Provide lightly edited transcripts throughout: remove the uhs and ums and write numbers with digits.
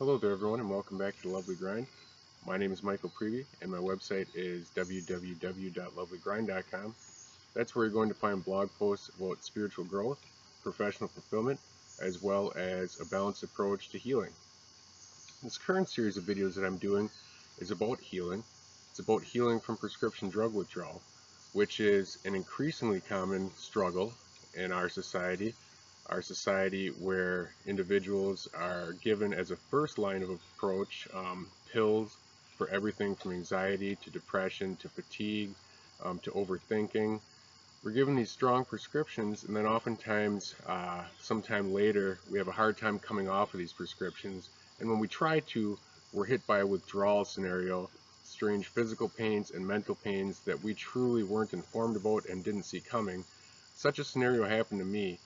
Hello there everyone and welcome back to The Lovely Grind. My name is Michael Prevey and my website is www.lovelygrind.com. That's where you're going to find blog posts about spiritual growth, professional fulfillment, as well as a balanced approach to healing. This current series of videos that I'm doing is about healing. It's about healing from prescription drug withdrawal, which is an increasingly common struggle in our society where individuals are given as a first line of approach pills for everything from anxiety to depression to fatigue to overthinking. We're given these strong prescriptions, and then oftentimes sometime later we have a hard time coming off of these prescriptions, and when we try to, we're hit by a withdrawal scenario, strange physical pains and mental pains that we truly weren't informed about and didn't see coming. Such a scenario happened to me.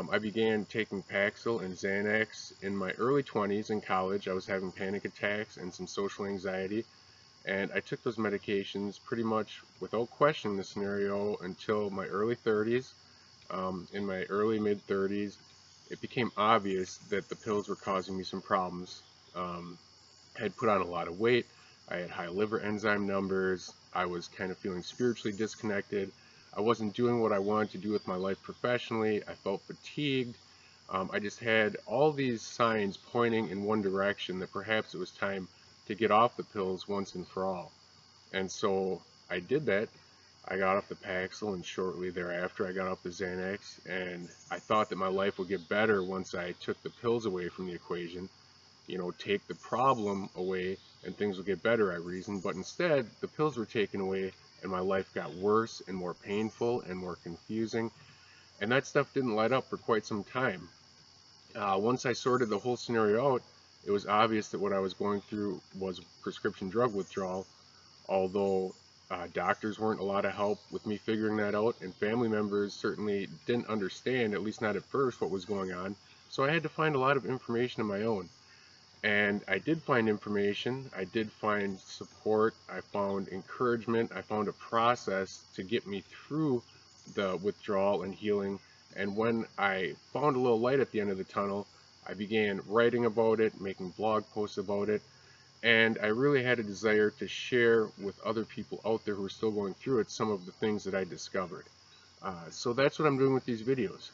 I began taking Paxil and Xanax in my early 20s in college. I was having panic attacks and some social anxiety, and I took those medications pretty much without questioning the scenario until my early 30s. In my early mid-30s, it became obvious that the pills were causing me some problems. I had put on a lot of weight, I had high liver enzyme numbers, I was kind of feeling spiritually disconnected. I wasn't doing what I wanted to do with my life professionally. I felt fatigued. I just had all these signs pointing in one direction that perhaps it was time to get off the pills once and for all. And so I did that. I got off the Paxil, and shortly thereafter I got off the Xanax, and I thought that my life would get better once I took the pills away from the equation. You know, take the problem away and things will get better, I reasoned. But instead, the pills were taken away and my life got worse and more painful and more confusing, and that stuff didn't let up for quite some time. Once I sorted the whole scenario out, it was obvious that what I was going through was prescription drug withdrawal, although doctors weren't a lot of help with me figuring that out, and family members certainly didn't understand, at least not at first, what was going on. So I had to find a lot of information of my own. And I did find information, I did find support, I found encouragement, I found a process to get me through the withdrawal and healing. And when I found a little light at the end of the tunnel, I began writing about it, making blog posts about it, and I really had a desire to share with other people out there who are still going through it some of the things that I discovered. So that's what I'm doing with these videos.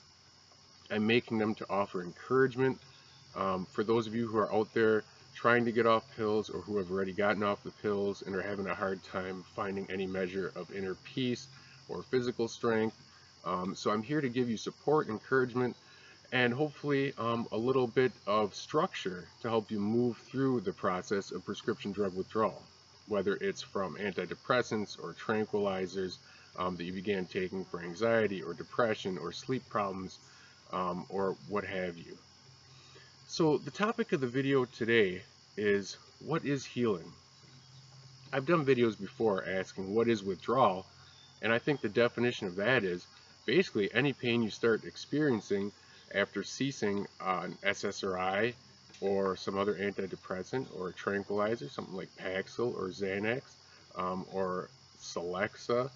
I'm making them to offer encouragement. For those of you who are out there trying to get off pills, or who have already gotten off the pills and are having a hard time finding any measure of inner peace or physical strength. So I'm here to give you support, encouragement, and hopefully a little bit of structure to help you move through the process of prescription drug withdrawal, whether it's from antidepressants or tranquilizers that you began taking for anxiety or depression or sleep problems or what have you. So the topic of the video today is, what is healing? I've done videos before asking what is withdrawal, and I think the definition of that is basically any pain you start experiencing after ceasing an SSRI or some other antidepressant or a tranquilizer, something like Paxil or Xanax or Celexa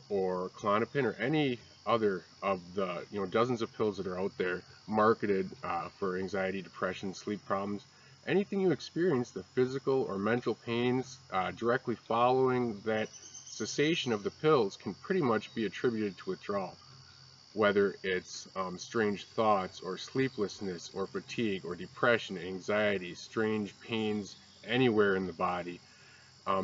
or Klonopin or any other of the dozens of pills that are out there marketed for anxiety, depression, sleep problems. Anything you experience, the physical or mental pains directly following that cessation of the pills, can pretty much be attributed to withdrawal. Whether it's strange thoughts or sleeplessness or fatigue or depression, anxiety, strange pains anywhere in the body.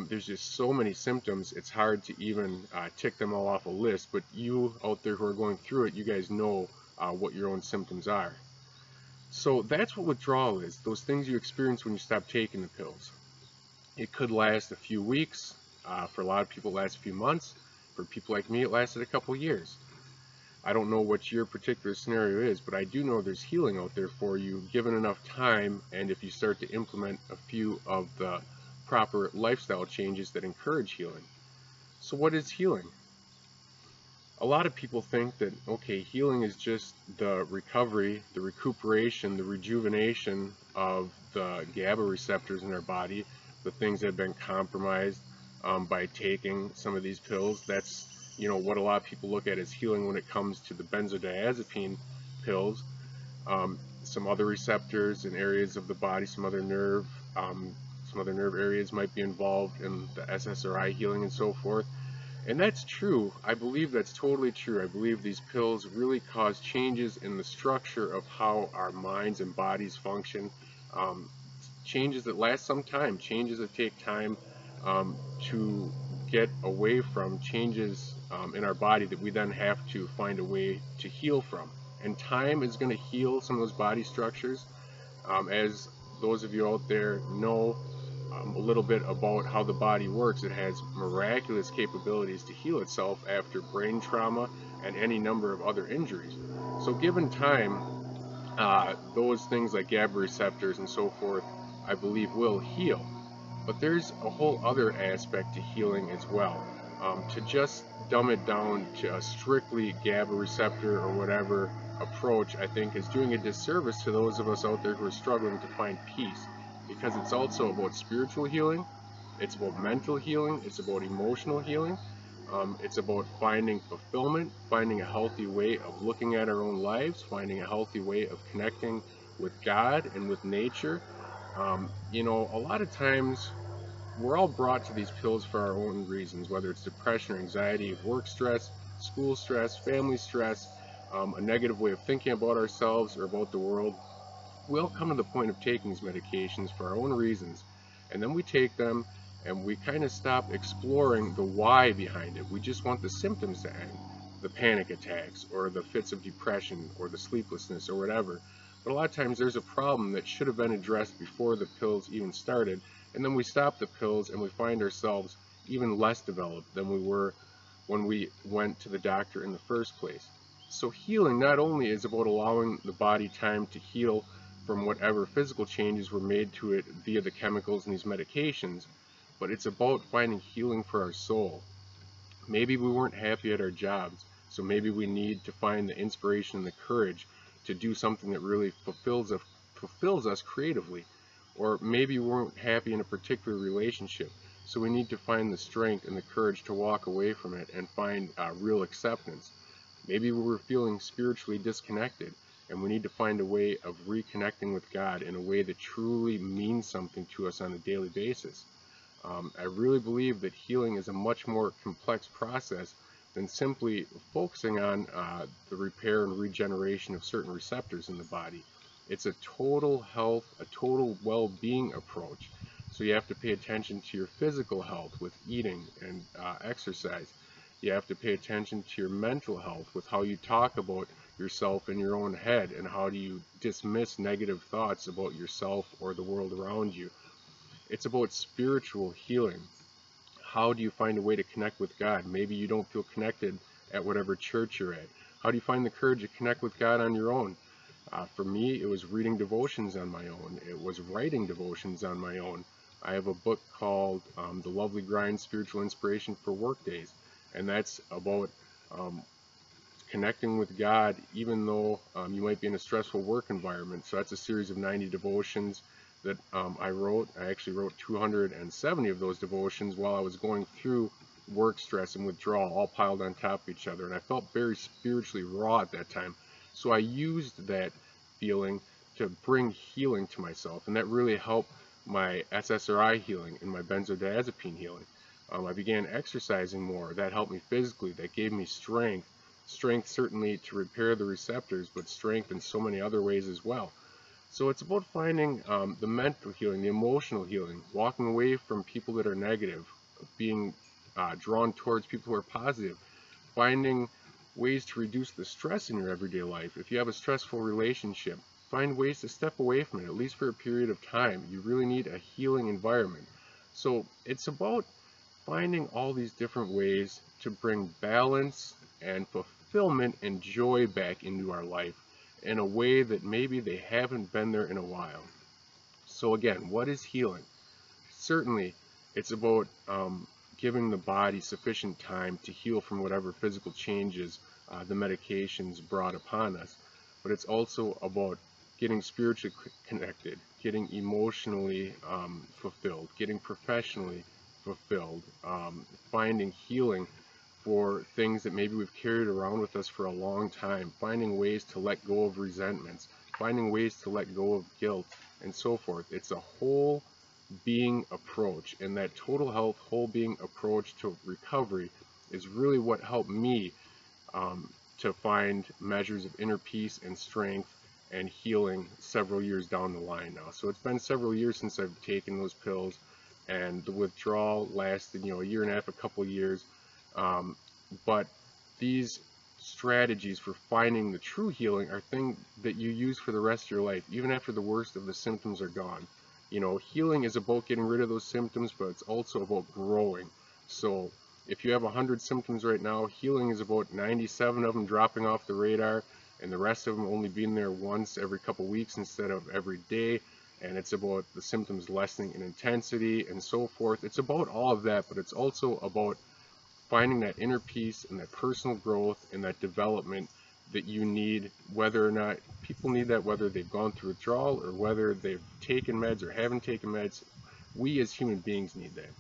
There's just so many symptoms, it's hard to even tick them all off a list, but you out there who are going through it, you guys know what your own symptoms are. So that's what withdrawal is, those things you experience when you stop taking the pills. It could last a few weeks, for a lot of people it lasts a few months, for people like me it lasted a couple years. I don't know what your particular scenario is, but I do know there's healing out there for you given enough time, and if you start to implement a few of the proper lifestyle changes that encourage healing. So what is healing? A lot of people think that, okay, healing is just the recovery, the recuperation, the rejuvenation of the GABA receptors in our body, the things that have been compromised by taking some of these pills. That's what a lot of people look at as healing when it comes to the benzodiazepine pills. some other receptors in areas of the body, some other nerve areas might be involved in the SSRI healing and so forth. And that's true. I believe that's totally true. I believe these pills really cause changes in the structure of how our minds and bodies function. Changes that last some time, changes that take time to get away from, changes in our body that we then have to find a way to heal from. And time is going to heal some of those body structures. As those of you out there know a little bit about how the body works, it has miraculous capabilities to heal itself after brain trauma and any number of other injuries. So given time, those things like GABA receptors and so forth, I believe will heal. But there's a whole other aspect to healing as well. To just dumb it down to a strictly GABA receptor or whatever approach, I think is doing a disservice to those of us out there who are struggling to find peace, because it's also about spiritual healing, it's about mental healing, it's about emotional healing, it's about finding fulfillment, finding a healthy way of looking at our own lives, finding a healthy way of connecting with God and with nature. You know, a lot of times we're all brought to these pills for our own reasons, whether it's depression or anxiety, work stress, school stress, family stress, a negative way of thinking about ourselves or about the world. We all come to the point of taking these medications for our own reasons, and then we take them and we kind of stop exploring the why behind it. We just want the symptoms to end, the panic attacks or the fits of depression or the sleeplessness or whatever. But a lot of times there's a problem that should have been addressed before the pills even started, and then we stop the pills and we find ourselves even less developed than we were when we went to the doctor in the first place. So healing not only is about allowing the body time to heal from whatever physical changes were made to it via the chemicals in these medications, but it's about finding healing for our soul. Maybe we weren't happy at our jobs, so maybe we need to find the inspiration and the courage to do something that really fulfills us creatively. Or maybe we weren't happy in a particular relationship, so we need to find the strength and the courage to walk away from it and find real acceptance. Maybe we were feeling spiritually disconnected, and we need to find a way of reconnecting with God in a way that truly means something to us on a daily basis. I really believe that healing is a much more complex process than simply focusing on the repair and regeneration of certain receptors in the body. It's a total health, a total well-being approach. So you have to pay attention to your physical health with eating and exercise. You have to pay attention to your mental health with how you talk about yourself in your own head, and how do you dismiss negative thoughts about yourself or the world around you. It's about spiritual healing. How do you find a way to connect with God? Maybe you don't feel connected at whatever church you're at. How do you find the courage to connect with God on your own? For me, it was reading devotions on my own. It was writing devotions on my own. I have a book called The Lovely Grind, Spiritual Inspiration for Workdays, and that's about connecting with God even though you might be in a stressful work environment. So that's a series of 90 devotions that I wrote. I actually wrote 270 of those devotions while I was going through work stress and withdrawal, all piled on top of each other, and I felt very spiritually raw at that time. So I used that feeling to bring healing to myself, and that really helped my SSRI healing and my benzodiazepine healing. I began exercising more. That helped me physically. That gave me strength. Strength certainly to repair the receptors, but strength in so many other ways as well. So it's about finding the mental healing, the emotional healing, walking away from people that are negative, being drawn towards people who are positive, finding ways to reduce the stress in your everyday life. If you have a stressful relationship, find ways to step away from it, at least for a period of time. You really need a healing environment. So it's about finding all these different ways to bring balance and fulfillment and joy back into our life in a way that maybe they haven't been there in a while. So again, what is healing? Certainly, it's about giving the body sufficient time to heal from whatever physical changes the medications brought upon us. But it's also about getting spiritually connected, getting emotionally fulfilled, getting professionally fulfilled, finding healing for things that maybe we've carried around with us for a long time, finding ways to let go of resentments, finding ways to let go of guilt, and so forth. It's a whole being approach, and that total health, whole being approach to recovery is really what helped me to find measures of inner peace and strength and healing several years down the line now. So it's been several years since I've taken those pills, and the withdrawal lasted, a year and a half, a couple years. But these strategies for finding the true healing are things that you use for the rest of your life, even after the worst of the symptoms are gone. Healing is about getting rid of those symptoms, but it's also about growing. So if you have 100 symptoms right now, healing is about 97 of them dropping off the radar, and the rest of them only being there once every couple weeks instead of every day. And it's about the symptoms lessening in intensity and so forth. It's about all of that, but it's also about finding that inner peace and that personal growth and that development that you need, whether or not people need that, whether they've gone through withdrawal or whether they've taken meds or haven't taken meds. We as human beings need that.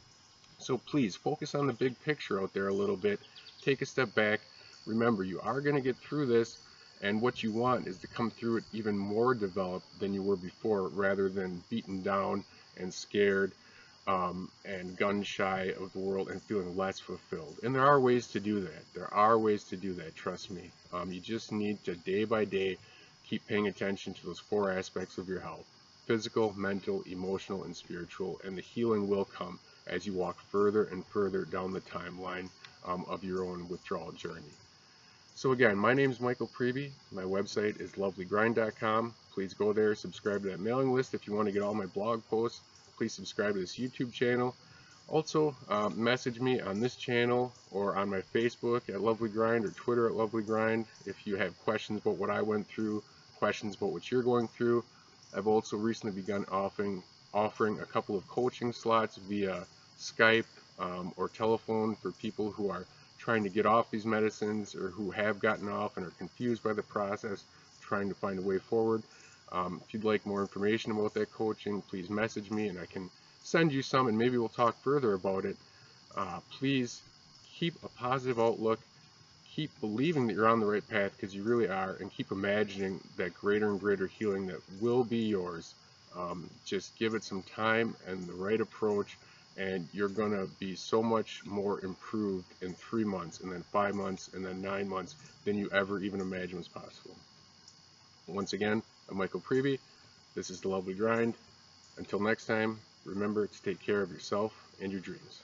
So please focus on the big picture out there a little bit. Take a step back. Remember, you are going to get through this, and what you want is to come through it even more developed than you were before, rather than beaten down and scared and gun shy of the world and feeling less fulfilled. And there are ways to do that. There are ways to do that, trust me. You just need to, day by day, keep paying attention to those 4 aspects of your health: physical, mental, emotional, and spiritual, and the healing will come as you walk further and further down the timeline of your own withdrawal journey. So again, my name is Michael Preby. My website is lovelygrind.com. Please go there, subscribe to that mailing list if you want to get all my blog posts. Please subscribe to this YouTube channel. Also, message me on this channel or on my Facebook at Lovely Grind or Twitter at Lovely Grind if you have questions about what I went through, questions about what you're going through. I've also recently begun offering a couple of coaching slots via Skype or telephone for people who are trying to get off these medicines or who have gotten off and are confused by the process, trying to find a way forward. If you'd like more information about that coaching, please message me and I can send you some, and maybe we'll talk further about it. Please keep a positive outlook. Keep believing that you're on the right path, because you really are, and keep imagining that greater and greater healing that will be yours. Just give it some time and the right approach, and you're going to be so much more improved in 3 months, and then 5 months, and then 9 months than you ever even imagined was possible. Once again, I'm Michael Preby. This is The Lovely Grind. Until next time, remember to take care of yourself and your dreams.